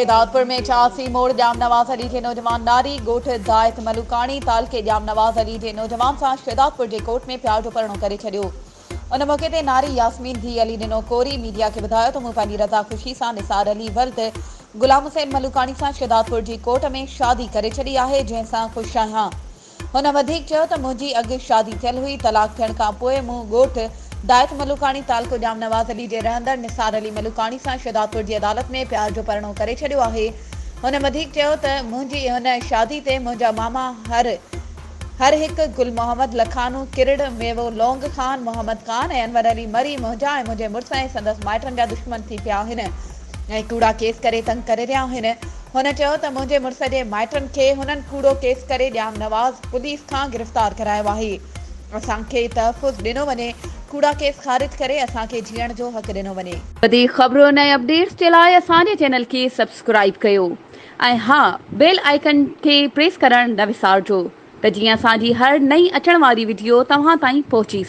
शेदातपुर में चासी मोड़ जाम नवाज अली के नौजवान नारी गोठ दायत मलुकाणी ताल के जाम नवाज अली के नौजवान सां शेदातपुर के कोर्ट में प्यार जो परणो करे छड़ियो। उन मौके ते नारी यास्मीन धी अली दिनो कोरी मीडिया के बतायो तो मूं पंहिंजी रज़ा ख़ुशी सां निसार अली वल्द गुलाम हुसैन मलुकाणी सां शेदातपुर की कोर्ट में शादी करे छड़ी आहे, जंहिंसां ख़ुश आहियां। हुन वधीक चयो त मुंहिंजी अॻु शादी थियल हुई, तलाक थियण खां पोइ मूं ॻोठ दायत मलुकाणी तालको जाम नवाज अली जे रहंदड़ निसार अली मलुकाणी सां शेदातपुर जी अदालत में प्यार जो परणो करे छड़ियो आहे। हुन वधीक चयो त मुंहिंजी हुन शादी ते मुंहिंजा मामा हर हिकु गुल मोहम्मद लखानू किरड़ मेवो लोंग खान मोहम्मद खान ऐं अनवर अली मरी मुंहिंजा ऐं मुंहिंजे मुड़ुस ऐं संदसि माइटनि जा दुश्मन थी पिया आहिनि ऐं कूड़ा केस करे तंग करे रहिया आहिनि। हुन चयो त मुंहिंजे मुड़ुस जे माइटनि खे हुननि कूड़ो केस करे जाम नवाज़ पुलिस खां गिरफ़्तार करायो आहे। असांखे तहफ़ुज़ ॾिनो वञे, कूड़ा केस ख़ारिज करे असांखे जीअण जो हक़ ॾिनो वञे। वधीक ख़बरुनि ऐं अपडेट्स जे लाइ असांजे चैनल खे सब्सक्राइब कयो ऐं हा, बेल आइकन खे प्रेस करणु न विसारिजो त जीअं असांजी हर नई अचण वारी वीडियो तव्हां ताईं पहुची